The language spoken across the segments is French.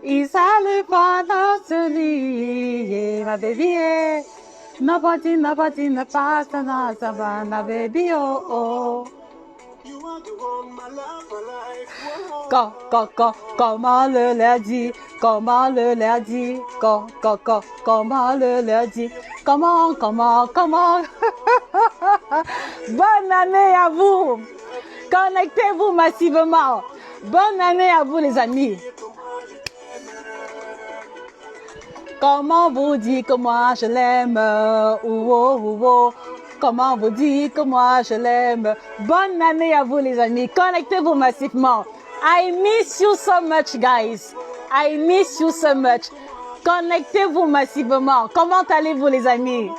It's all important to me, yeah, my baby, yeah. Nobody, nobody, no past, no savannah, baby, oh, oh. Comment le leur dit, comment le leur dit, comment le leur dit, comment. Bonne année à vous. Connectez-vous massivement. Bonne année à vous les amis. Comment vous dire que moi je l'aime, Comment vous dire que moi je l'aime. Bonne année à vous les amis. Connectez-vous massivement. I miss you so much guys. I miss you so much. Connectez-vous massivement. Comment allez-vous les amis?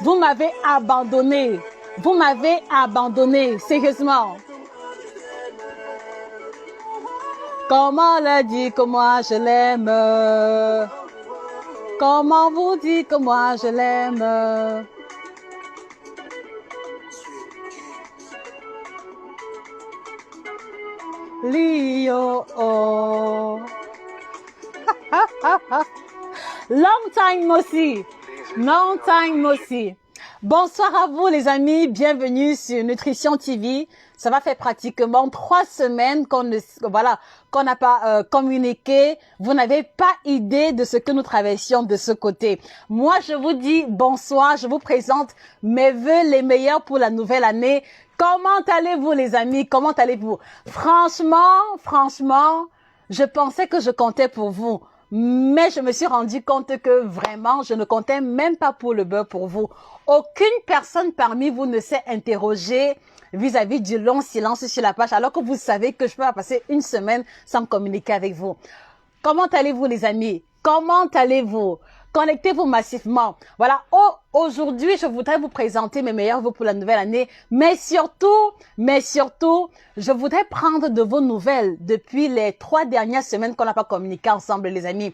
Vous m'avez abandonné. Vous m'avez abandonné. Sérieusement. Comment le dire que moi je l'aime? Comment vous dire que moi je l'aime? Lio. Oh. Long time no see. Long time no see. Bonsoir à vous les amis, bienvenue sur Nutrition TV. Ça va faire pratiquement 3 semaines qu'on n'a pas communiqué. Vous n'avez pas idée de ce que nous traversions de ce côté. Moi, je vous dis bonsoir. Je vous présente mes vœux les meilleurs pour la nouvelle année. Comment allez-vous les amis? Comment allez-vous? Franchement, je pensais que je comptais pour vous. Mais je me suis rendu compte que vraiment, je ne comptais même pas pour le beurre pour vous. Aucune personne parmi vous ne s'est interrogée vis-à-vis du long silence sur la page, alors que vous savez que je peux pas passer une semaine sans communiquer avec vous. Comment allez-vous les amis? Comment allez-vous? Connectez-vous massivement. Voilà, aujourd'hui, je voudrais vous présenter mes meilleurs vœux pour la nouvelle année, mais surtout, je voudrais prendre de vos nouvelles depuis les 3 dernières semaines qu'on n'a pas communiqué ensemble, les amis.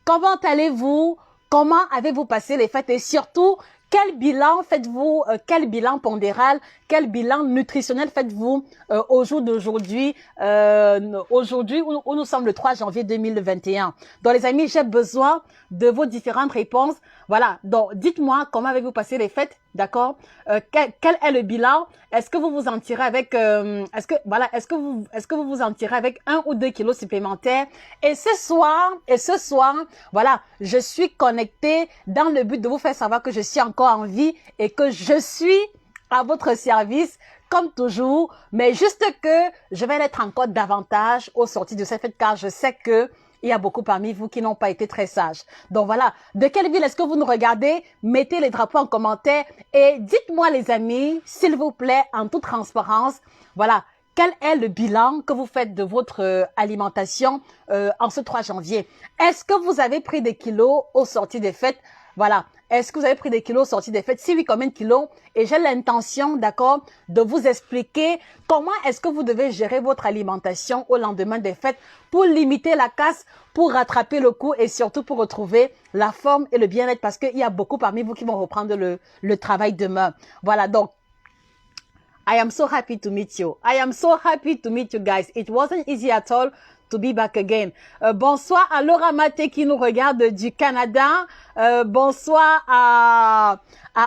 Comment allez-vous? Comment avez-vous passé les fêtes? Et surtout, quel bilan faites-vous, quel bilan pondéral, quel bilan nutritionnel faites-vous au jour d'aujourd'hui, aujourd'hui où nous sommes le 3 janvier 2021. Donc les amis, j'ai besoin de vos différentes réponses. Voilà, donc dites-moi comment avez-vous passé les fêtes, d'accord? Quel est le bilan? Est-ce que vous vous en tirez avec, est-ce que vous vous en tirez avec 1 ou 2 kilos supplémentaires? Et ce soir, voilà, je suis connectée dans le but de vous faire savoir que je suis encore en vie et que je suis à votre service, comme toujours, mais juste que je vais l'être encore davantage au sorti de cette fête, car je sais que il y a beaucoup parmi vous qui n'ont pas été très sages. Donc voilà, de quelle ville est-ce que vous nous regardez? Mettez les drapeaux en commentaire et dites-moi les amis, s'il vous plaît, en toute transparence, voilà, quel est le bilan que vous faites de votre alimentation en ce 3 janvier? Est-ce que vous avez pris des kilos au sorti des fêtes? Voilà. Est-ce que vous avez pris des kilos sortis des fêtes? Si oui, combien de kilos? Et j'ai l'intention, d'accord, de vous expliquer comment est-ce que vous devez gérer votre alimentation au lendemain des fêtes pour limiter la casse, pour rattraper le coup et surtout pour retrouver la forme et le bien-être parce qu'il y a beaucoup parmi vous qui vont reprendre le travail demain. Voilà, donc, I am so happy to meet you. I am so happy to meet you guys. It wasn't easy at all to be back again. Bonsoir à Laura Maté qui nous regarde du Canada. Bonsoir à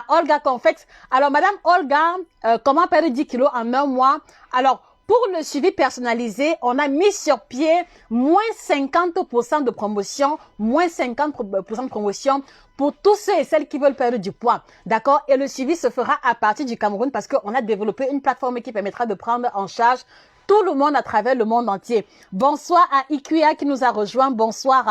Olga Confex. Alors, Madame Olga, comment perdre 10 kilos en 1 mois? Alors, pour le suivi personnalisé, on a mis sur pied moins 50% de promotion, moins 50% de promotion pour tous ceux et celles qui veulent perdre du poids. D'accord? Et le suivi se fera à partir du Cameroun parce qu'on a développé une plateforme qui permettra de prendre en charge tout le monde à travers le monde entier. Bonsoir à Ikuya qui nous a rejoint. Bonsoir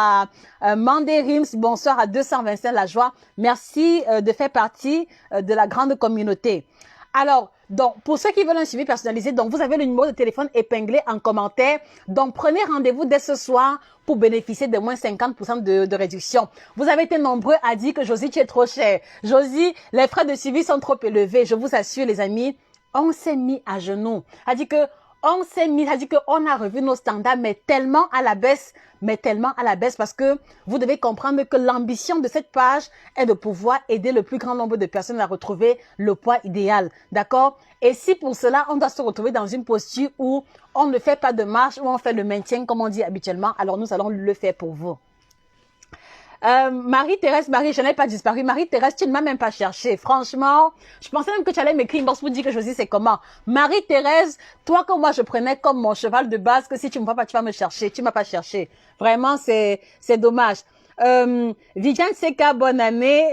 à Mandé Rims. Bonsoir à 225 La Joie. Merci de faire partie de la grande communauté. Alors, donc, pour ceux qui veulent un suivi personnalisé, donc vous avez le numéro de téléphone épinglé en commentaire. Donc, prenez rendez-vous dès ce soir pour bénéficier de moins 50% de réduction. Vous avez été nombreux à dire que Josie, tu es trop cher. Josie, les frais de suivi sont trop élevés. Je vous assure, les amis, on s'est mis à genoux. A dit que On s'est mis, ça dit qu'on a revu nos standards, mais tellement à la baisse, parce que vous devez comprendre que l'ambition de cette page est de pouvoir aider le plus grand nombre de personnes à retrouver le poids idéal, d'accord? Et si pour cela, on doit se retrouver dans une posture où on ne fait pas de marche, où on fait le maintien, comme on dit habituellement, alors nous allons le faire pour vous. Marie-Thérèse, je n'ai pas disparu. Marie-Thérèse, tu ne m'as même pas cherché. Franchement, je pensais même que tu allais m'écrire une box pour dire que je sais c'est comment. Marie-Thérèse, toi que moi je prenais comme mon cheval de base, que si tu me vois pas, tu vas me chercher. Tu m'as pas cherché. Vraiment, c'est dommage. Viviane Seka, bonne année.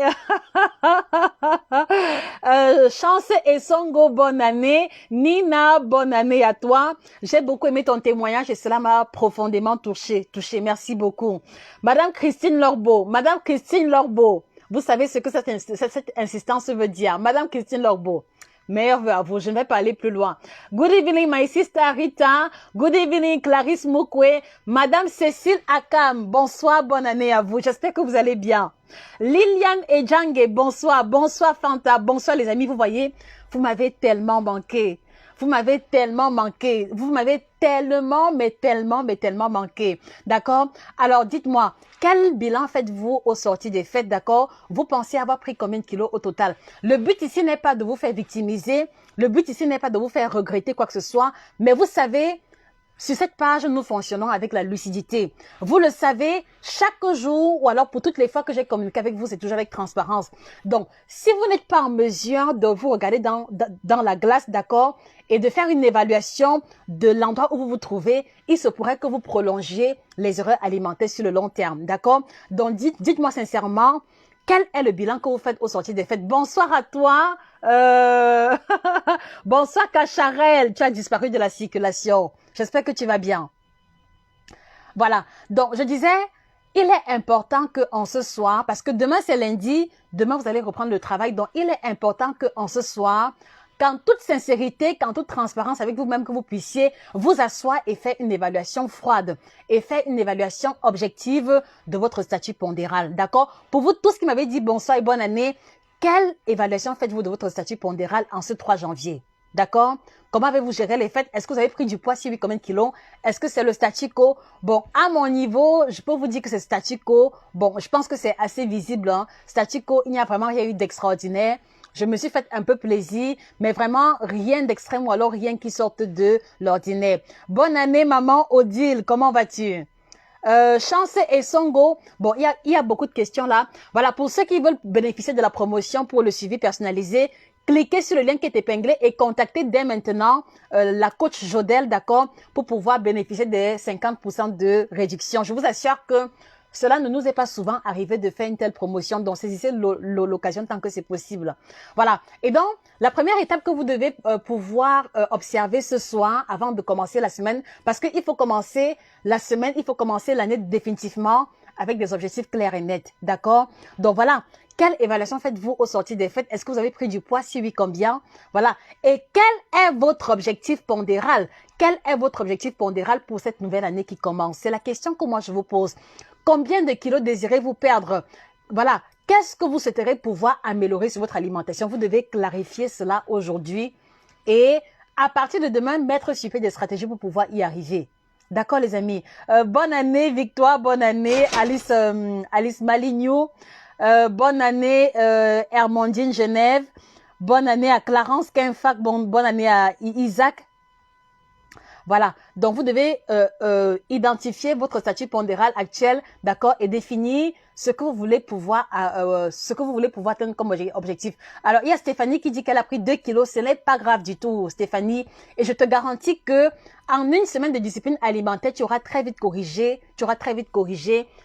Chance et Songo, bonne année. Nina, bonne année à toi. J'ai beaucoup aimé ton témoignage et cela m'a profondément touché. Merci beaucoup. Madame Christine Lorbeau, vous savez ce que cette insistance veut dire. Madame Christine Lorbeau. Meilleur vœu à vous, je ne vais pas aller plus loin. Good evening, my sister Rita. Good evening, Clarisse Moukwe. Madame Cécile Akam, bonsoir, bonne année à vous. J'espère que vous allez bien. Liliane Ejange, bonsoir. Bonsoir, Fanta. Bonsoir, les amis. Vous voyez, vous m'avez tellement manqué. Vous m'avez tellement manqué. Vous m'avez tellement manqué. D'accord? Alors, dites-moi, quel bilan faites-vous aux sorties des fêtes? D'accord? Vous pensez avoir pris combien de kilos au total? Le but ici n'est pas de vous faire victimiser. Le but ici n'est pas de vous faire regretter quoi que ce soit. Mais vous savez, sur cette page, nous fonctionnons avec la lucidité. Vous le savez, chaque jour, ou alors pour toutes les fois que j'ai communiqué avec vous, c'est toujours avec transparence. Donc, si vous n'êtes pas en mesure de vous regarder dans la glace, d'accord, et de faire une évaluation de l'endroit où vous vous trouvez, il se pourrait que vous prolongiez les erreurs alimentaires sur le long terme, d'accord? Donc, dites-moi sincèrement, quel est le bilan que vous faites aux sorties des fêtes? Bonsoir à toi. Bonsoir Cacharel, tu as disparu de la circulation. J'espère que tu vas bien. Voilà, donc je disais, il est important qu'en ce soir, parce que demain c'est lundi, demain vous allez reprendre le travail, donc il est important qu'en ce soir, qu'en toute sincérité, qu'en toute transparence avec vous-même, que vous puissiez vous asseoir et faire une évaluation froide et faire une évaluation objective de votre statut pondéral, d'accord? Pour vous tous qui m'avez dit bonsoir et bonne année, quelle évaluation faites-vous de votre statut pondéral en ce 3 janvier? D'accord? Comment avez-vous géré les fêtes? Est-ce que vous avez pris du poids? Si oui, combien de kilos? Est-ce que c'est le statu quo? Bon, à mon niveau, je peux vous dire que c'est statu quo. Bon, je pense que c'est assez visible. Hein. Statu quo, il n'y a vraiment rien eu d'extraordinaire. Je me suis fait un peu plaisir, mais vraiment rien d'extrême ou alors rien qui sorte de l'ordinaire. Bonne année, maman Odile. Comment vas-tu? Chance et Songo. Bon, il y a beaucoup de questions là. Voilà, pour ceux qui veulent bénéficier de la promotion pour le suivi personnalisé, cliquez sur le lien qui est épinglé et contactez dès maintenant la coach Jodel, d'accord, pour pouvoir bénéficier des 50% de réduction. Je vous assure que cela ne nous est pas souvent arrivé de faire une telle promotion, donc saisissez l'occasion tant que c'est possible. Voilà. Et donc, la première étape que vous devez pouvoir observer ce soir avant de commencer la semaine, parce qu'il faut commencer la semaine, il faut commencer l'année définitivement avec des objectifs clairs et nets. D'accord? Donc voilà. Quelle évaluation faites-vous aux sorties des fêtes? Est-ce que vous avez pris du poids? Si oui, combien? Voilà. Et quel est votre objectif pondéral? Quel est votre objectif pondéral pour cette nouvelle année qui commence? C'est la question que moi je vous pose. Combien de kilos désirez-vous perdre? Voilà. Qu'est-ce que vous souhaiterez pouvoir améliorer sur votre alimentation? Vous devez clarifier cela aujourd'hui et à partir de demain, mettre sur pied des stratégies pour pouvoir y arriver. D'accord, les amis? Bonne année, Victoire. Bonne année, Alice Malignou. Bonne année, Hermondine Genève. Bonne année à Clarence Kenfac. Bonne année à Isaac. Voilà. Donc, vous devez identifier votre statut pondéral actuel, d'accord, et définir ce que vous voulez pouvoir atteindre comme objectif. Alors, il y a Stéphanie qui dit qu'elle a pris 2 kilos. Ce n'est pas grave du tout, Stéphanie. Et je te garantis que en une semaine de discipline alimentaire, tu auras très vite corrigé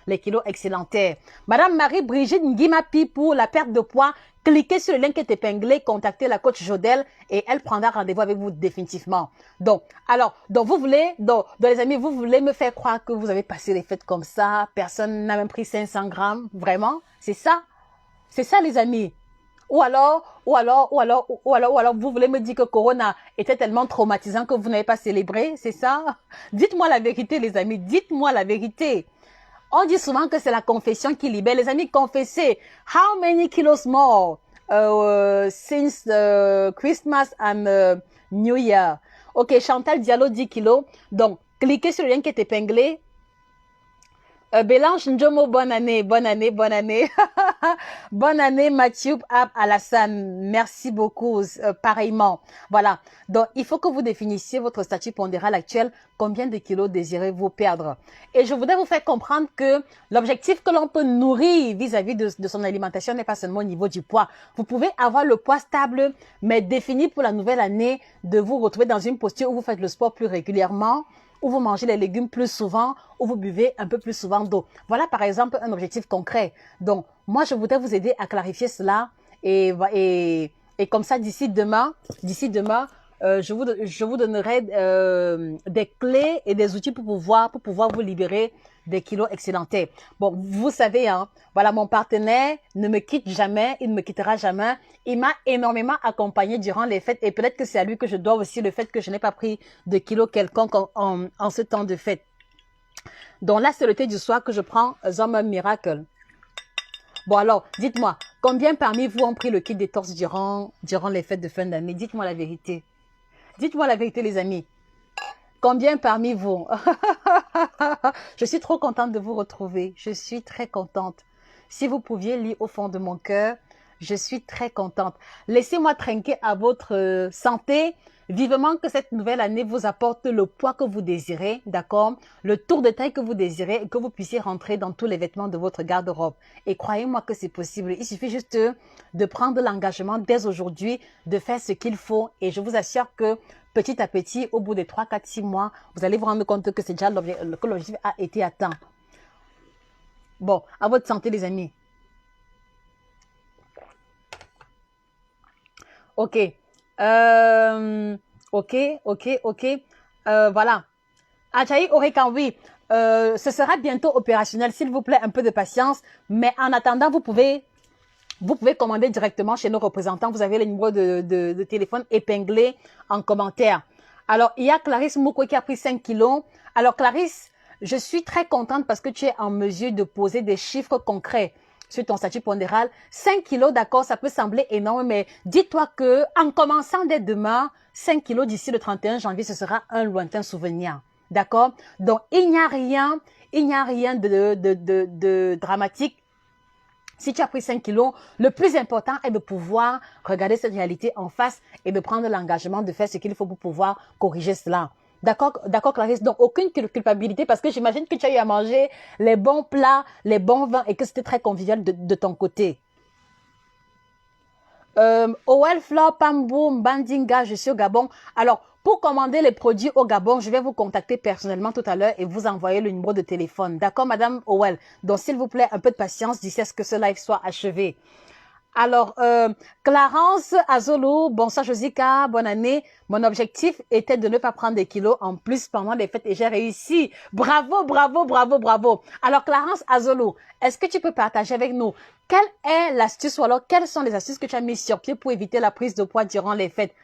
les kilos excédentaires. Madame Marie-Brigitte Nguimapi pour la perte de poids. Cliquez sur le lien qui est épinglé, contactez la coach Jodel et elle prendra rendez-vous avec vous définitivement. Donc les amis, vous voulez me faire croire que vous avez passé les fêtes comme ça, personne n'a même pris 500 grammes, vraiment? C'est ça? C'est ça, les amis? Ou alors, vous voulez me dire que Corona était tellement traumatisant que vous n'avez pas célébré, c'est ça? Dites-moi la vérité, les amis, dites-moi la vérité. On dit souvent que c'est la confession qui libère. Les amis, confessez. How many kilos more since Christmas and New Year? Ok, Chantal Diallo, 10 kilos. Donc, cliquez sur le lien qui est épinglé. Bélange Njomo, bonne année, bonne année, bonne année. Bonne année, Mathieu Alassane. Merci beaucoup, pareillement. Voilà. Donc, il faut que vous définissiez votre statut pondéral actuel. Combien de kilos désirez-vous perdre? Et je voudrais vous faire comprendre que l'objectif que l'on peut nourrir vis-à-vis de son alimentation n'est pas seulement au niveau du poids. Vous pouvez avoir le poids stable, mais défini pour la nouvelle année de vous retrouver dans une posture où vous faites le sport plus régulièrement, où vous mangez les légumes plus souvent, où vous buvez un peu plus souvent d'eau. Voilà par exemple un objectif concret. Donc, moi, je voudrais vous aider à clarifier cela et comme ça, d'ici demain, je vous donnerai des clés et des outils pour pouvoir vous libérer des kilos excédentaires. Bon, vous savez, hein, voilà, mon partenaire ne me quitte jamais, il ne me quittera jamais. Il m'a énormément accompagné durant les fêtes et peut-être que c'est à lui que je dois aussi le fait que je n'ai pas pris de kilos quelconque en ce temps de fête. Donc là, c'est le thé du soir que je prends, Zoom Miracle. Bon alors, dites-moi, combien parmi vous ont pris le kit détox durant les fêtes de fin d'année? Dites-moi la vérité. Dites-moi la vérité, les amis. Combien parmi vous? Je suis trop contente de vous retrouver. Je suis très contente. Si vous pouviez lire au fond de mon cœur, je suis très contente. Laissez-moi trinquer à votre santé. Vivement que cette nouvelle année vous apporte le poids que vous désirez, d'accord? Le tour de taille que vous désirez et que vous puissiez rentrer dans tous les vêtements de votre garde-robe. Et croyez-moi que c'est possible. Il suffit juste de prendre l'engagement dès aujourd'hui, de faire ce qu'il faut. Et je vous assure que petit à petit, au bout de 3, 4, 6 mois, vous allez vous rendre compte que c'est déjà que l'objectif a été atteint. Bon, à votre santé les amis. Ok. Ok. Voilà. Ajaï Orekan, oui. Ce sera bientôt opérationnel. S'il vous plaît, un peu de patience. Mais en attendant, vous pouvez commander directement chez nos représentants. Vous avez le numéro de téléphone épinglé en commentaire. Alors, il y a Clarisse Mouko qui a pris 5 kilos. Alors, Clarisse, je suis très contente parce que tu es en mesure de poser des chiffres concrets sur ton statut pondéral. 5 kilos, d'accord, ça peut sembler énorme, mais dis-toi que en commençant dès demain, 5 kilos d'ici le 31 janvier, ce sera un lointain souvenir. D'accord? Donc, il n'y a rien de dramatique. Si tu as pris 5 kilos, le plus important est de pouvoir regarder cette réalité en face et de prendre l'engagement de faire ce qu'il faut pour pouvoir corriger cela. D'accord, Clarisse? Donc, aucune culpabilité parce que j'imagine que tu as eu à manger les bons plats, les bons vins et que c'était très convivial de ton côté. Owel Flor, Pambou, Mbandinga, je suis au Gabon. Alors, pour commander les produits au Gabon, je vais vous contacter personnellement tout à l'heure et vous envoyer le numéro de téléphone. D'accord, Madame Owel? Donc, s'il vous plaît, un peu de patience d'ici à ce que ce live soit achevé. Alors, Clarence Azolo, bonsoir Josica, bonne année. Mon objectif était de ne pas prendre des kilos en plus pendant les fêtes et j'ai réussi. Bravo, bravo, bravo, bravo. Alors, Clarence Azolo, est-ce que tu peux partager avec nous quelle est l'astuce ou alors quelles sont les astuces que tu as mises sur pied pour éviter la prise de poids durant les fêtes?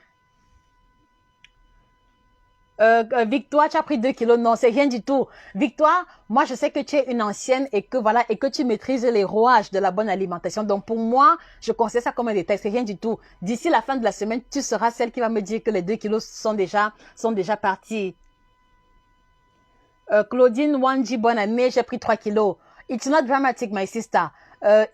Victoire, tu as pris 2 kilos. Non, c'est rien du tout. Victoire, moi, je sais que tu es une ancienne et que voilà, et que tu maîtrises les rouages de la bonne alimentation. Donc, pour moi, je considère ça comme un détail. C'est rien du tout. D'ici la fin de la semaine, tu seras celle qui va me dire que les 2 kilos sont déjà partis. Claudine Wanji, bonne année. J'ai pris 3 kilos. It's not dramatic, my sister.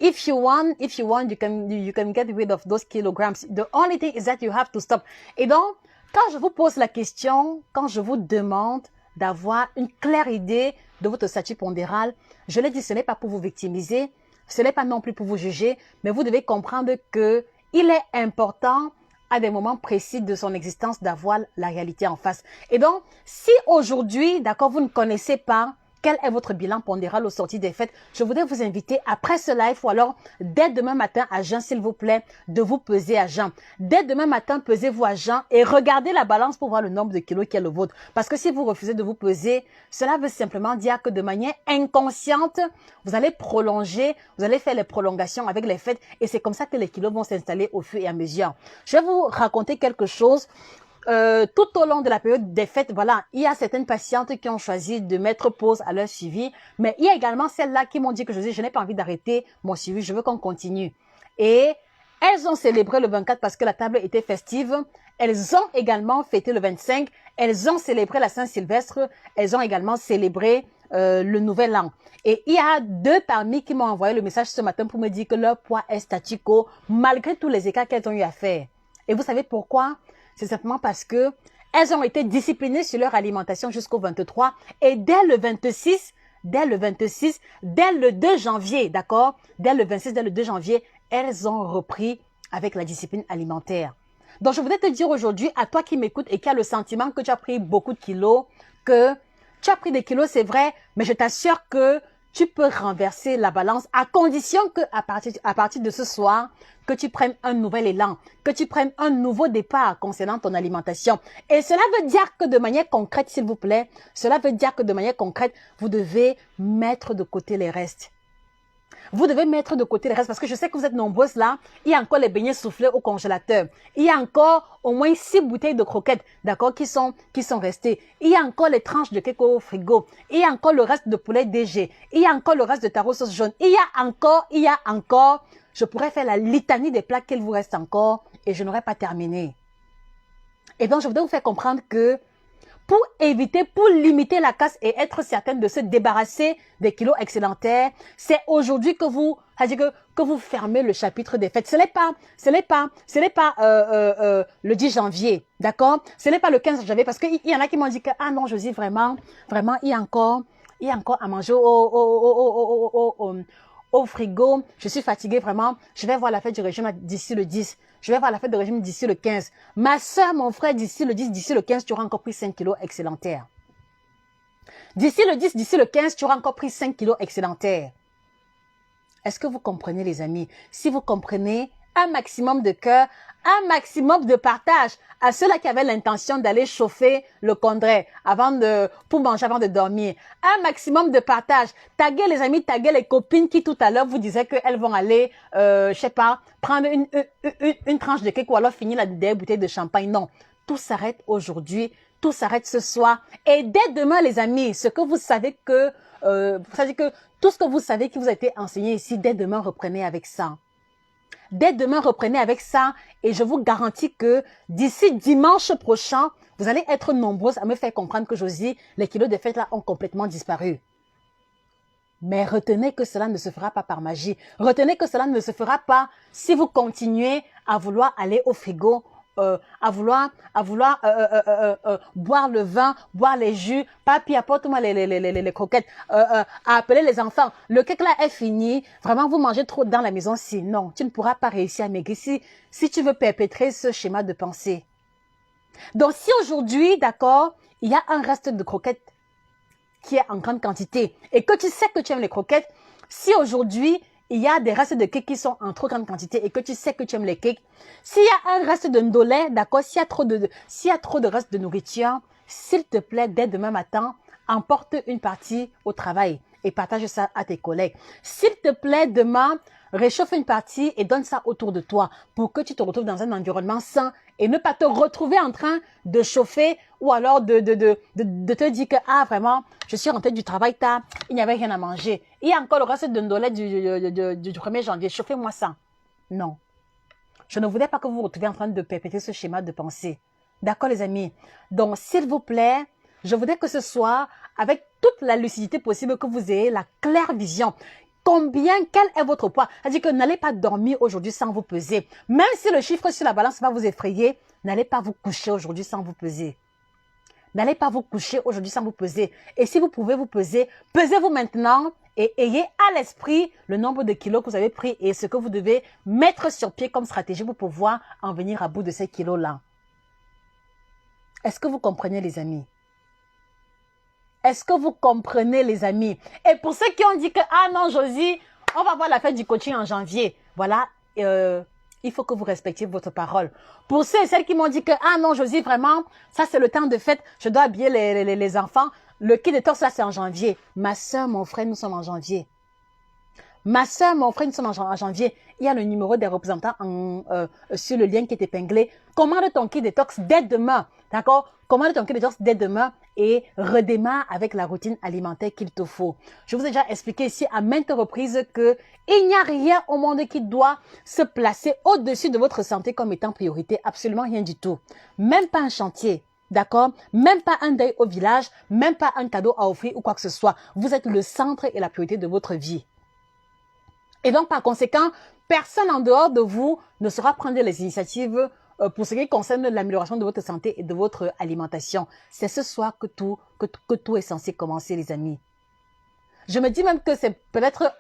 If you want, you can get rid of those kilograms. The only thing is that you have to stop. Et donc, quand je vous pose la question, quand je vous demande d'avoir une claire idée de votre statut pondéral, je l'ai dit, ce n'est pas pour vous victimiser, ce n'est pas non plus pour vous juger, mais vous devez comprendre que il est important à des moments précis de son existence d'avoir la réalité en face. Et donc, si aujourd'hui, d'accord, vous ne connaissez pas quel est votre bilan pondéral au sorti des fêtes, je voudrais vous inviter après ce live ou alors dès demain matin à jeun, s'il vous plaît, de vous peser à jeun. Dès demain matin, pesez-vous à jeun et regardez la balance pour voir le nombre de kilos qui est le vôtre. Parce que si vous refusez de vous peser, cela veut simplement dire que de manière inconsciente, vous allez prolonger, vous allez faire les prolongations avec les fêtes et c'est comme ça que les kilos vont s'installer au fur et à mesure. Je vais vous raconter quelque chose. Tout au long de la période des fêtes, voilà, il y a certaines patientes qui ont choisi de mettre pause à leur suivi, mais il y a également celles-là qui m'ont dit que je n'ai pas envie d'arrêter mon suivi, je veux qu'on continue. Et elles ont célébré le 24 parce que la table était festive. Elles ont également fêté le 25 elles ont célébré la Saint-Sylvestre, elles ont également célébré le Nouvel An. Et il y a 2 parmi qui m'ont envoyé le message ce matin pour me dire que leur poids est statico, malgré tous les écarts qu'elles ont eu à faire. Et vous savez pourquoi? C'est simplement parce que elles ont été disciplinées sur leur alimentation jusqu'au 23 et dès le 26, dès le 2 janvier, d'accord? Dès le 26, dès le 2 janvier, elles ont repris avec la discipline alimentaire. Donc, je voudrais te dire aujourd'hui, à toi qui m'écoutes et qui a le sentiment que tu as pris beaucoup de kilos, que tu as pris des kilos, c'est vrai, mais je t'assure que tu peux renverser la balance à condition que à partir de ce soir, que tu prennes un nouvel élan, que tu prennes un nouveau départ concernant ton alimentation. Et cela veut dire que de manière concrète, s'il vous plaît, cela veut dire que de manière concrète, vous devez mettre de côté les restes. Vous devez mettre de côté les restes parce que je sais que vous êtes nombreuses là. Il y a encore les beignets soufflés au congélateur. Il y a encore au moins 6 bouteilles de croquettes, d'accord, qui sont restées. Il y a encore les tranches de cake au frigo. Il y a encore le reste de poulet DG. Il y a encore le reste de taro sauce jaune. Il y a encore. Je pourrais faire la litanie des plats qu'il vous reste encore et je n'aurais pas terminé. Et donc, je voudrais vous faire comprendre que pour éviter, pour limiter la casse et être certaine de se débarrasser des kilos excédentaires, c'est aujourd'hui que vous fermez le chapitre des fêtes. Ce n'est pas le 10 janvier, d'accord? Ce n'est pas le 15 janvier parce qu'il y en a qui m'ont dit que, ah non, Josie, vraiment, il y a encore à manger au frigo, je suis fatiguée vraiment, je vais voir la fête du régime d'ici le 10, je vais voir la fête du régime d'ici le 15. Ma soeur, mon frère, d'ici le 10, d'ici le 15, tu auras encore pris 5 kilos excédentaires. D'ici le 10, d'ici le 15, tu auras encore pris 5 kilos excédentaires. Est-ce que vous comprenez les amis? Si vous comprenez, un maximum de cœur, un maximum de partage à ceux-là qui avaient l'intention d'aller chauffer le condré pour manger avant de dormir. Un maximum de partage. Taguez les amis, taguez les copines qui tout à l'heure vous disaient qu'elles vont aller, je sais pas, prendre une tranche de cake ou alors finir la dernière bouteille de champagne. Non, tout s'arrête aujourd'hui, tout s'arrête ce soir. Et dès demain les amis, tout ce que vous savez qui vous a été enseigné ici, dès demain reprenez avec ça. Dès demain, reprenez avec ça et je vous garantis que d'ici dimanche prochain, vous allez être nombreuses à me faire comprendre que Josie, les kilos de fête là ont complètement disparu. Mais retenez que cela ne se fera pas par magie. Retenez que cela ne se fera pas si vous continuez à vouloir aller au frigo, à vouloir boire le vin, boire les jus, papi apporte-moi les croquettes, à appeler les enfants. Le cake là est fini, vraiment vous mangez trop dans la maison. Si non, tu ne pourras pas réussir à maigrir si tu veux perpétrer ce schéma de pensée. Donc si aujourd'hui, d'accord, il y a un reste de croquettes qui est en grande quantité et que tu sais que tu aimes les croquettes, si aujourd'hui il y a des restes de cake qui sont en trop grande quantité et que tu sais que tu aimes les cakes, s'il y a un reste de ndolé, d'accord, s'il y a trop de restes de nourriture, s'il te plaît, dès demain matin, emporte une partie au travail et partage ça à tes collègues. S'il te plaît, demain, réchauffe une partie et donne ça autour de toi pour que tu te retrouves dans un environnement sain et ne pas te retrouver en train de chauffer ou alors de te dire que, ah, vraiment, je suis rentrée du travail tard, il n'y avait rien à manger. Il y a encore le reste de ndolé du 1er janvier, chauffez-moi ça. Non. Je ne voudrais pas que vous vous retrouviez en train de perpétrer ce schéma de pensée. D'accord, les amis? Donc, s'il vous plaît, je voudrais que ce soit avec toute la lucidité possible que vous ayez la claire vision. Quel est votre poids? C'est-à-dire que n'allez pas dormir aujourd'hui sans vous peser. Même si le chiffre sur la balance va vous effrayer, n'allez pas vous coucher aujourd'hui sans vous peser. N'allez pas vous coucher aujourd'hui sans vous peser. Et si vous pouvez vous peser, pesez-vous maintenant et ayez à l'esprit le nombre de kilos que vous avez pris et ce que vous devez mettre sur pied comme stratégie pour pouvoir en venir à bout de ces kilos-là. Est-ce que vous comprenez, les amis? Est-ce que vous comprenez, les amis? Et pour ceux qui ont dit que, ah non, Josie, on va voir la fête du coaching en janvier. Voilà, il faut que vous respectiez votre parole. Pour ceux et celles qui m'ont dit que, ah non, Josie, vraiment, ça c'est le temps de fête, je dois habiller les enfants. Le kit de torse, là, c'est en janvier. Ma soeur, mon frère, nous sommes en janvier. Ma soeur, mon frère, nous sommes en janvier. Il y a le numéro des représentants sur le lien qui est épinglé. Commande ton kit détox dès demain. D'accord? Commande ton kit détox dès demain et redémarre avec la routine alimentaire qu'il te faut. Je vous ai déjà expliqué ici à maintes reprises que il n'y a rien au monde qui doit se placer au-dessus de votre santé comme étant priorité. Absolument rien du tout. Même pas un chantier. D'accord? Même pas un deuil au village, même pas un cadeau à offrir ou quoi que ce soit. Vous êtes le centre et la priorité de votre vie. Et donc, par conséquent, personne en dehors de vous ne saura prendre les initiatives pour ce qui concerne l'amélioration de votre santé et de votre alimentation. C'est ce soir que tout est censé commencer, les amis. Je me dis même que c'est peut-être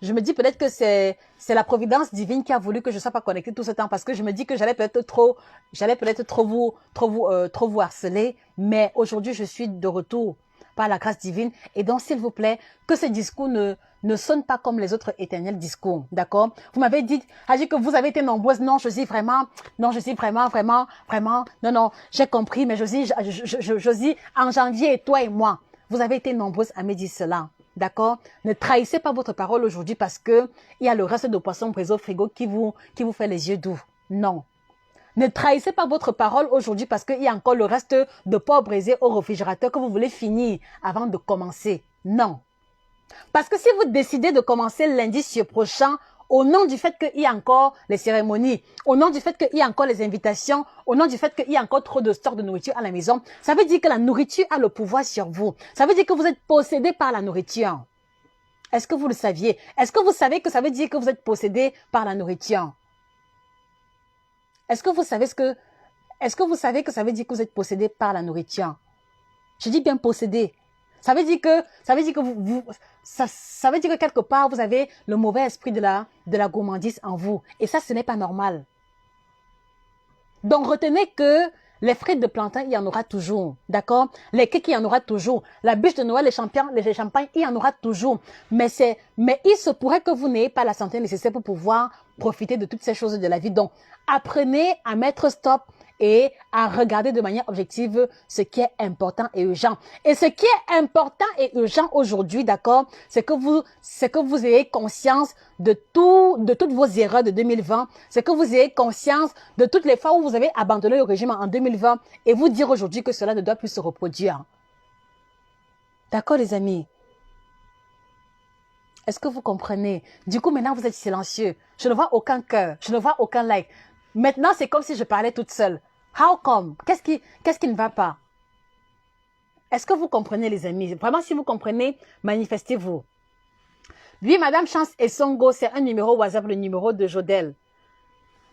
je me dis peut-être que c'est la providence divine qui a voulu que je sois pas connectée tout ce temps parce que je me dis que j'allais peut-être trop vous harceler, mais aujourd'hui je suis de retour par la grâce divine et donc s'il vous plaît que ce discours ne sonne pas comme les autres éternels discours, d'accord? Vous m'avez dit que vous avez été nombreuses. Non, Josie, vraiment, non, Josie, vraiment, non, j'ai compris, mais Josie, Josie, en janvier, toi et moi, vous avez été nombreuses à me dire cela. D'accord? Ne trahissez pas votre parole aujourd'hui parce que il y a le reste de poissons brisés au frigo qui vous fait les yeux doux. Non. Ne trahissez pas votre parole aujourd'hui parce qu'il y a encore le reste de porc brisé au réfrigérateur que vous voulez finir avant de commencer. Non. Parce que si vous décidez de commencer lundi prochain, au nom du fait qu'il y a encore les cérémonies, au nom du fait qu'il y a encore les invitations, au nom du fait qu'il y a encore trop de stocks de nourriture à la maison, ça veut dire que la nourriture a le pouvoir sur vous. Ça veut dire que vous êtes possédé par la nourriture. Est-ce que vous le saviez? Est-ce que vous savez que ça veut dire que vous êtes possédé par la nourriture? Est-ce que vous savez que ça veut dire que vous êtes possédé par la nourriture? Je dis bien possédé. Ça veut dire que ça veut dire que quelque part vous avez le mauvais esprit de la gourmandise en vous et ça ce n'est pas normal. Donc retenez que les frites de plantain il y en aura toujours, d'accord? Les cakes il y en aura toujours, la bûche de Noël, les champagnes il y en aura toujours. Mais il se pourrait que vous n'ayez pas la santé nécessaire pour pouvoir profiter de toutes ces choses de la vie. Donc apprenez à mettre stop et à regarder de manière objective ce qui est important et urgent. Et ce qui est important et urgent aujourd'hui, d'accord, c'est que vous ayez conscience de toutes vos erreurs de 2020, c'est que vous ayez conscience de toutes les fois où vous avez abandonné le régime en 2020 et vous dire aujourd'hui que cela ne doit plus se reproduire. D'accord, les amis? Est-ce que vous comprenez? Du coup, maintenant, vous êtes silencieux. Je ne vois aucun cœur. Je ne vois aucun like. Maintenant, c'est comme si je parlais toute seule. How come? Qu'est-ce qui ne va pas? Est-ce que vous comprenez, les amis? Vraiment, si vous comprenez, manifestez-vous. Oui, Madame Chance et Songo, c'est un numéro WhatsApp, le numéro de Jodel.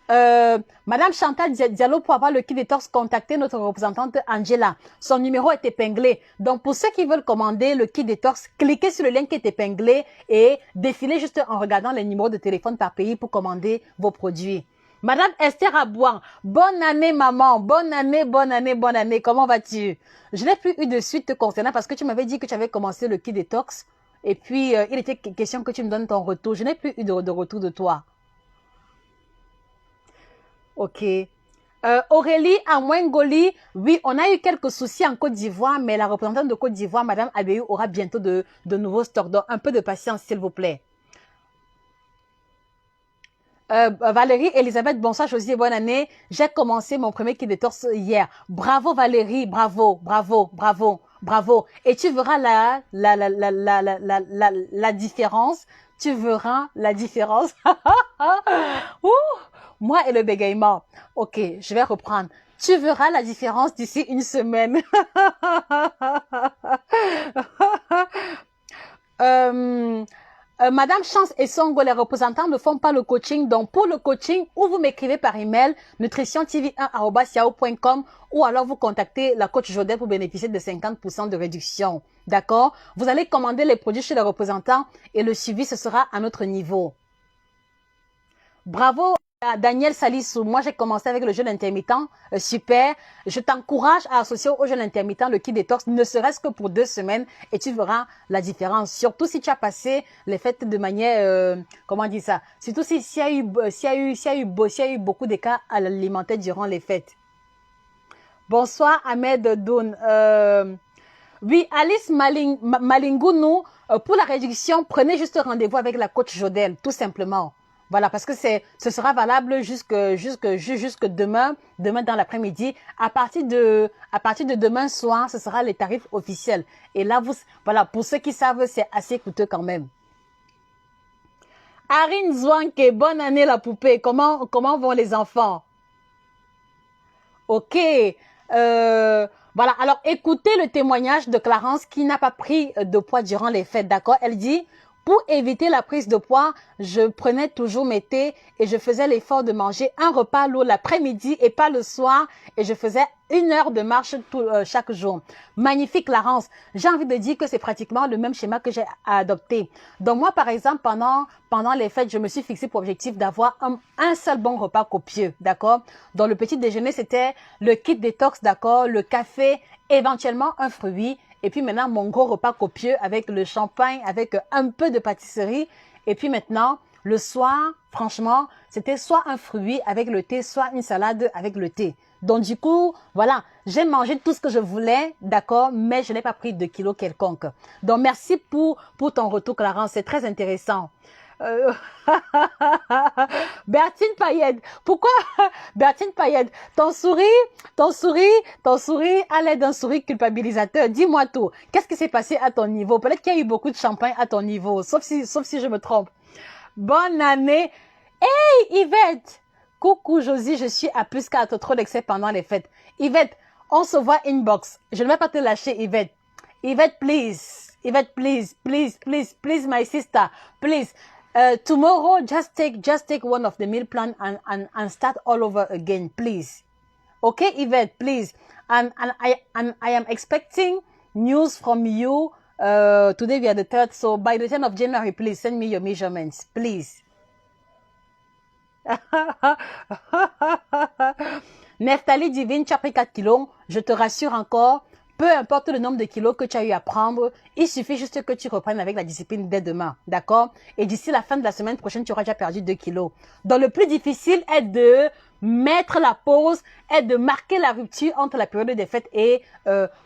Madame Chantal Diallo, pour avoir le kit détox, contactez notre représentante Angela. Son numéro est épinglé. Donc, pour ceux qui veulent commander le kit détox, cliquez sur le lien qui est épinglé et défilez juste en regardant les numéros de téléphone par pays pour commander vos produits. Madame Esther Abouan, bonne année maman, bonne année, bonne année, bonne année, comment vas-tu? Je n'ai plus eu de suite te concernant parce que tu m'avais dit que tu avais commencé le kit détox et puis il était question que tu me donnes ton retour. Je n'ai plus eu de retour de toi. Ok. Aurélie Amwengoli, oui, on a eu quelques soucis en Côte d'Ivoire, mais la représentante de Côte d'Ivoire, Madame Abeyou, aura bientôt de nouveaux stocks. Donc, un peu de patience, s'il vous plaît. Valérie Elisabeth, bonsoir Josie, bonne année. J'ai commencé mon premier kit détox hier. Bravo Valérie, bravo, bravo, bravo, bravo. Et tu verras la différence. Tu verras la différence. Moi et le bégaiement. Ok, je vais reprendre. Tu verras la différence d'ici une semaine. Madame Chance et Songo, les représentants ne font pas le coaching. Donc, pour le coaching, ou vous m'écrivez par email nutritiontv1@yahoo.com ou alors vous contactez la coach Jodel pour bénéficier de 50% de réduction. D'accord? Vous allez commander les produits chez les représentants et le suivi, ce sera à notre niveau. Bravo à Daniel Salissou. Moi, j'ai commencé avec le jeûne intermittent. Super. Je t'encourage à associer au jeûne intermittent le kit détox, ne serait-ce que pour 2 semaines, et tu verras la différence. Surtout si tu as passé les fêtes de manière, comment on dit ça? Surtout s'il y a eu beaucoup de cas alimentaires durant les fêtes. Bonsoir Ahmed Doun. Oui, Alice Malingounou, pour la réduction, prenez juste rendez-vous avec la coach Jodel, tout simplement. Voilà, parce que ce sera valable jusque demain dans l'après-midi. À partir de demain soir, ce sera les tarifs officiels. Et là, voilà, pour ceux qui savent, c'est assez coûteux quand même. Arine Zouanke, bonne année la poupée. Comment vont les enfants? Ok. Voilà, alors écoutez le témoignage de Clarence qui n'a pas pris de poids durant les fêtes, d'accord? Elle dit, pour éviter la prise de poids, je prenais toujours mes thés et je faisais l'effort de manger un repas lourd l'après-midi et pas le soir et je faisais 1 heure de marche chaque jour. Magnifique, Clarence. J'ai envie de dire que c'est pratiquement le même schéma que j'ai adopté. Donc moi, par exemple, pendant les fêtes, je me suis fixé pour objectif d'avoir un seul bon repas copieux, d'accord? Dans le petit déjeuner, c'était le kit détox, d'accord? Le café, éventuellement un fruit. Et puis maintenant, mon gros repas copieux avec le champagne, avec un peu de pâtisserie. Et puis maintenant, le soir, franchement, c'était soit un fruit avec le thé, soit une salade avec le thé. Donc du coup, voilà, j'ai mangé tout ce que je voulais, d'accord, mais je n'ai pas pris de kilos quelconque. Donc merci pour ton retour, Clarence, c'est très intéressant. Euh... Bertine Payette, pourquoi Bertine Payette, ton sourire à l'aide d'un sourire culpabilisateur. Dis-moi tout. Qu'est-ce qui s'est passé à ton niveau? Peut-être qu'il y a eu beaucoup de champagne à ton niveau, sauf si je me trompe. Bonne année. Hey, Yvette. Coucou, Josie, je suis à plus 4, trop d'excès pendant les fêtes. Yvette, on se voit inbox. Je ne vais pas te lâcher, Yvette. Yvette, please. Yvette, please, my sister. Please. Tomorrow, just take one of the meal plan and start all over again, please. Okay, Yvette, please. And I am expecting news from you today. We are the 3rd, so by the 10th of January, please send me your measurements, please. Neftali Divine, tu as pris 4 kilos. Je te rassure encore, peu importe le nombre de kilos que tu as eu à prendre, il suffit juste que tu reprennes avec la discipline dès demain, d'accord? Et d'ici la fin de la semaine prochaine, tu auras déjà perdu 2 kilos. Donc le plus difficile est de mettre la pause, est de marquer la rupture entre la période des fêtes et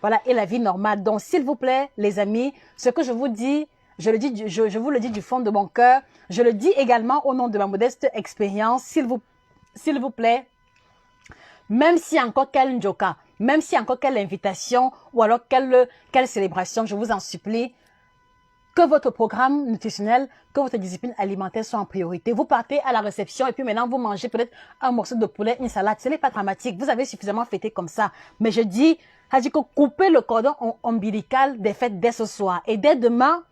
voilà, et la vie normale. Donc s'il vous plaît, les amis, ce que je vous dis, je vous le dis du fond de mon cœur. Je le dis également au nom de ma modeste expérience. S'il vous plaît, même s'il y a encore quel njoka, même s'il y a encore quelle invitation ou alors quelle célébration, je vous en supplie, que votre programme nutritionnel, que votre discipline alimentaire soit en priorité. Vous partez à la réception et puis maintenant vous mangez peut-être un morceau de poulet, une salade. Ce n'est pas dramatique. Vous avez suffisamment fêté comme ça. Mais je dis, coupez le cordon ombilical des fêtes dès ce soir. Et dès demain,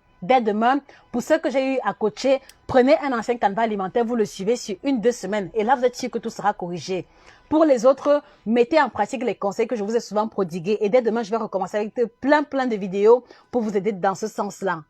pour ceux que j'ai eu à coacher, prenez un ancien canevas alimentaire, vous le suivez sur 1-2 semaines. Et là, vous êtes sûr que tout sera corrigé. Pour les autres, mettez en pratique les conseils que je vous ai souvent prodigués. Et dès demain, je vais recommencer avec plein de vidéos pour vous aider dans ce sens-là.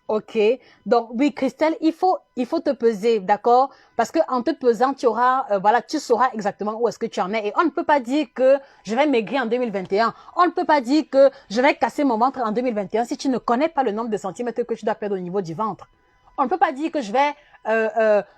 Ok, donc oui, Christelle, il faut te peser, d'accord? Parce que en te pesant, tu auras, voilà, tu sauras exactement où est-ce que tu en es. Et on ne peut pas dire que je vais maigrir en 2021. On ne peut pas dire que je vais casser mon ventre en 2021 si tu ne connais pas le nombre de centimètres que tu dois perdre au niveau du ventre. On ne peut pas dire que je vais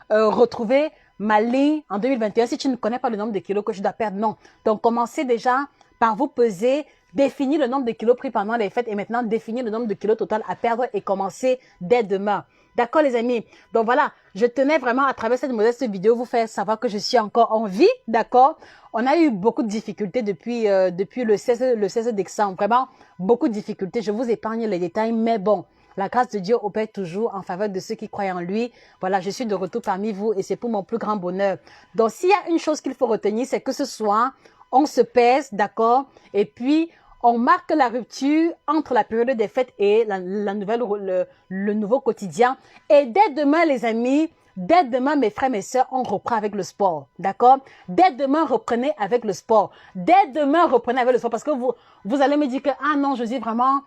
retrouver ma ligne en 2021 si tu ne connais pas le nombre de kilos que je dois perdre. Non. Donc, commencez déjà par vous peser, définir le nombre de kilos pris pendant les fêtes et maintenant définir le nombre de kilos total à perdre et commencer dès demain. D'accord, les amis? Donc voilà, je tenais vraiment à travers cette modeste vidéo vous faire savoir que je suis encore en vie, d'accord? On a eu beaucoup de difficultés depuis le 16 décembre, vraiment beaucoup de difficultés. Je vous épargne les détails, mais bon, la grâce de Dieu opère toujours en faveur de ceux qui croient en lui. Voilà, je suis de retour parmi vous et c'est pour mon plus grand bonheur. Donc, s'il y a une chose qu'il faut retenir, c'est que ce soir, on se pèse, d'accord? Et puis, on marque la rupture entre la période des fêtes et le nouveau quotidien. Et dès demain, les amis, dès demain, mes frères, mes sœurs, on reprend avec le sport. D'accord? Dès demain, reprenez avec le sport. Dès demain, reprenez avec le sport. Parce que vous allez me dire que, ah non, je dis vraiment,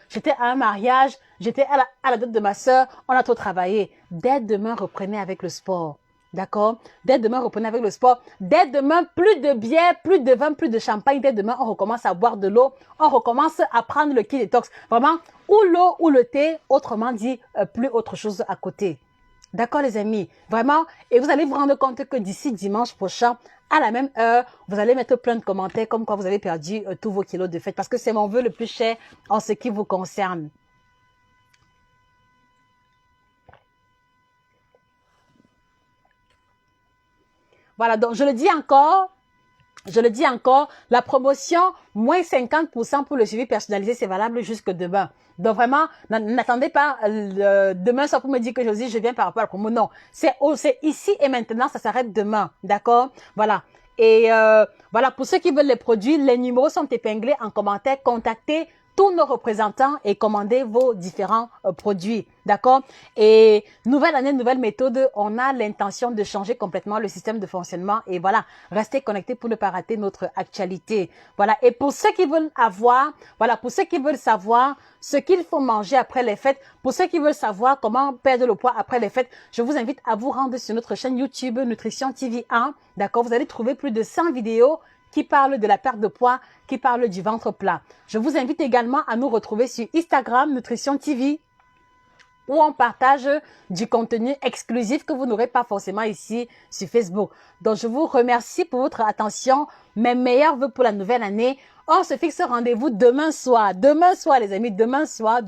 j'étais à un mariage, j'étais à la dot de ma sœur, on a trop travaillé. Dès demain, reprenez avec le sport. D'accord? Dès demain, reprenez avec le sport. Dès demain, plus de bière, plus de vin, plus de champagne. Dès demain, on recommence à boire de l'eau. On recommence à prendre le kit détox. Vraiment, ou l'eau ou le thé. Autrement dit, plus autre chose à côté. D'accord, les amis? Vraiment. Et vous allez vous rendre compte que d'ici dimanche prochain, à la même heure, vous allez mettre plein de commentaires comme quoi vous avez perdu tous vos kilos de fête. Parce que c'est mon vœu le plus cher en ce qui vous concerne. Voilà, donc je le dis encore, Je le dis encore, la promotion, moins 50% pour le suivi personnalisé, c'est valable jusque demain. Donc vraiment, n'attendez pas demain soir pour me dire que Josie, je viens par rapport à la promo. Non, c'est ici et maintenant, ça s'arrête demain. D'accord? Voilà. Et voilà, pour ceux qui veulent les produits, les numéros sont épinglés en commentaire. Contactez tous nos représentants et commandez vos différents produits. D'accord? Et nouvelle année, nouvelle méthode, on a l'intention de changer complètement le système de fonctionnement. Et voilà, restez connectés pour ne pas rater notre actualité. Voilà. Et pour ceux qui veulent avoir, voilà, pour ceux qui veulent savoir ce qu'il faut manger après les fêtes, pour ceux qui veulent savoir comment perdre le poids après les fêtes, je vous invite à vous rendre sur notre chaîne YouTube Nutrition TV 1. D'accord? Vous allez trouver plus de 100 vidéos qui parlent de la perte de poids, qui parlent du ventre plat. Je vous invite également à nous retrouver sur Instagram Nutrition TV, où on partage du contenu exclusif que vous n'aurez pas forcément ici sur Facebook. Donc, je vous remercie pour votre attention. Mes meilleurs vœux pour la nouvelle année. On se fixe rendez-vous demain soir. Demain soir, les amis. Demain soir.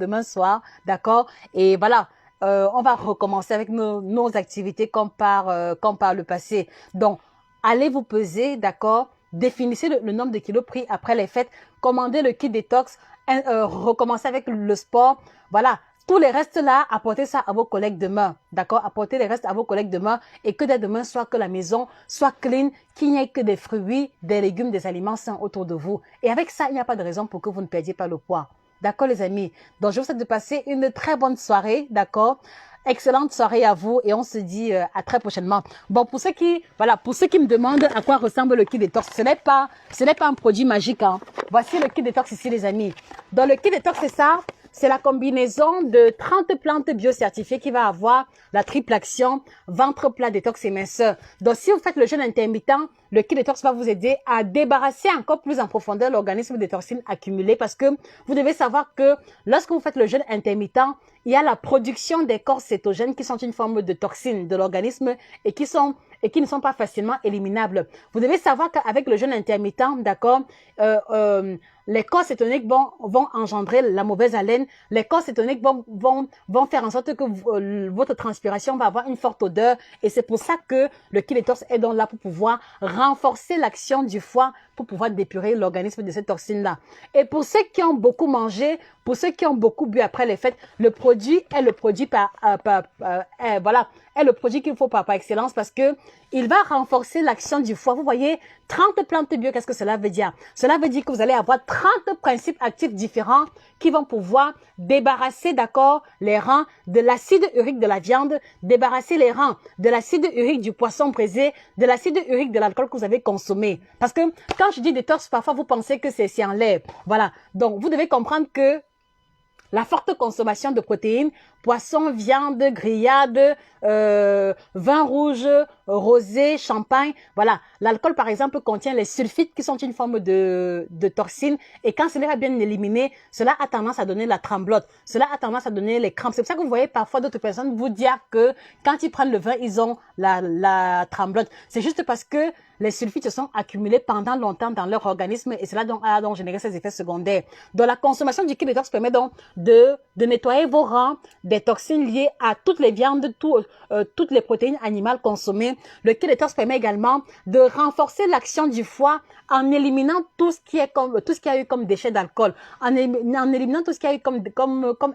D'accord? Et voilà. On va recommencer avec nos activités comme par le passé. Donc, allez vous peser, d'accord? Définissez le nombre de kilos pris après les fêtes. Commandez le kit détox. Recommencez avec le sport. Voilà. Tous les restes là, apportez ça à vos collègues demain. D'accord? Apportez les restes à vos collègues demain et que dès demain soit que la maison soit clean, qu'il n'y ait que des fruits, des légumes, des aliments sains autour de vous. Et avec ça, il n'y a pas de raison pour que vous ne perdiez pas le poids. D'accord, les amis? Donc, je vous souhaite de passer une très bonne soirée. D'accord? Excellente soirée à vous et on se dit à très prochainement. Bon, pour ceux qui me demandent à quoi ressemble le kit détox, ce n'est pas un produit magique, hein. Voici le kit détox ici, les amis. Dans le kit détox, c'est ça. C'est la combinaison de 30 plantes biocertifiées qui va avoir la triple action, ventre plat, détox et minceur. Donc, si vous faites le jeûne intermittent, le kit détox va vous aider à débarrasser encore plus en profondeur l'organisme des toxines accumulées parce que vous devez savoir que lorsque vous faites le jeûne intermittent, il y a la production des corps cétogènes qui sont une forme de toxines de l'organisme et qui ne sont pas facilement éliminables. Vous devez savoir qu'avec le jeûne intermittent, d'accord, les corps cétoniques vont engendrer la mauvaise haleine. Les corps cétoniques vont faire en sorte que votre transpiration va avoir une forte odeur. Et c'est pour ça que le kit détox est donc là pour pouvoir renforcer l'action du foie, pour pouvoir dépurer l'organisme de ces toxines-là. Et pour ceux qui ont beaucoup mangé, pour ceux qui ont beaucoup bu après les fêtes, le produit est le produit est le produit qu'il faut par excellence parce que il va renforcer l'action du foie. Vous voyez, 30 plantes bio, qu'est-ce que cela veut dire? Cela veut dire que vous allez avoir 30 principes actifs différents qui vont pouvoir débarrasser, d'accord, les reins de l'acide urique de la viande, débarrasser les reins de l'acide urique du poisson braisé, de l'acide urique de l'alcool que vous avez consommé. Parce que quand je dis détox, parfois vous pensez que c'est en l'air. Voilà. Donc, vous devez comprendre que la forte consommation de protéines, poisson, viande, grillade, vin rouge, rosé, champagne. Voilà. L'alcool, par exemple, contient les sulfites qui sont une forme de toxine. Et quand cela est bien éliminé, cela a tendance à donner la tremblote. Cela a tendance à donner les crampes. C'est pour ça que vous voyez parfois d'autres personnes vous dire que quand ils prennent le vin, ils ont la tremblote. C'est juste parce que les sulfites se sont accumulés pendant longtemps dans leur organisme et cela a donc généré ces effets secondaires. Donc, la consommation du kit détox permet donc de nettoyer vos reins des toxines liées à toutes les viandes, toutes les protéines animales consommées. Le kit détox permet également de renforcer l'action du foie en éliminant tout ce qui a eu comme déchets d'alcool, en éliminant tout ce qui a eu comme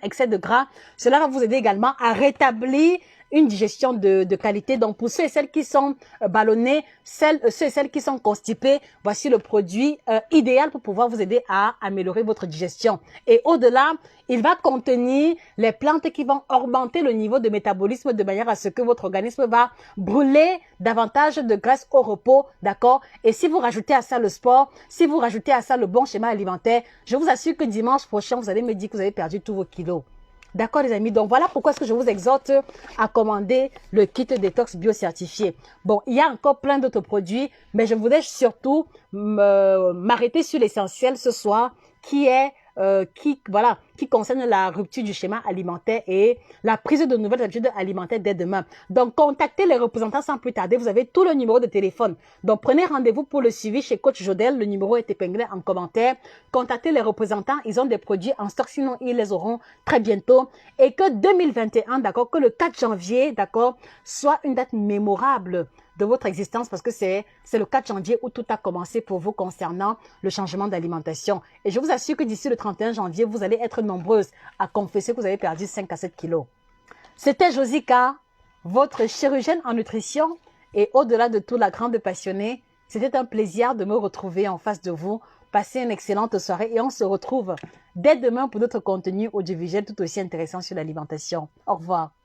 excès de gras. Cela va vous aider également à rétablir une digestion de qualité. Donc, pour ceux et celles qui sont ballonnés, ceux et celles qui sont constipés, voici le produit idéal pour pouvoir vous aider à améliorer votre digestion. Et au-delà, il va contenir les plantes qui vont augmenter le niveau de métabolisme de manière à ce que votre organisme va brûler davantage de graisse au repos, d'accord? Et si vous rajoutez à ça le sport, si vous rajoutez à ça le bon schéma alimentaire, je vous assure que dimanche prochain, vous allez me dire que vous avez perdu tous vos kilos. D'accord, les amis? Donc, voilà pourquoi est-ce que je vous exhorte à commander le kit détox biocertifié. Bon, il y a encore plein d'autres produits, mais je voudrais surtout m'arrêter sur l'essentiel ce soir, qui est qui concerne la rupture du schéma alimentaire et la prise de nouvelles habitudes alimentaires dès demain. Donc, contactez les représentants sans plus tarder. Vous avez tout le numéro de téléphone. Donc, prenez rendez-vous pour le suivi chez Coach Jodel. Le numéro est épinglé en commentaire. Contactez les représentants. Ils ont des produits en stock, sinon ils les auront très bientôt. Et que 2021, d'accord, que le 4 janvier, d'accord, soit une date mémorable de votre existence parce que c'est le 4 janvier où tout a commencé pour vous concernant le changement d'alimentation. Et je vous assure que d'ici le 31 janvier, vous allez être nombreuses à confesser que vous avez perdu 5 à 7 kilos. C'était Josica, votre chirurgienne en nutrition et au-delà de tout, la grande passionnée. C'était un plaisir de me retrouver en face de vous. Passez une excellente soirée et on se retrouve dès demain pour d'autres contenus audiovisuels tout aussi intéressants sur l'alimentation. Au revoir.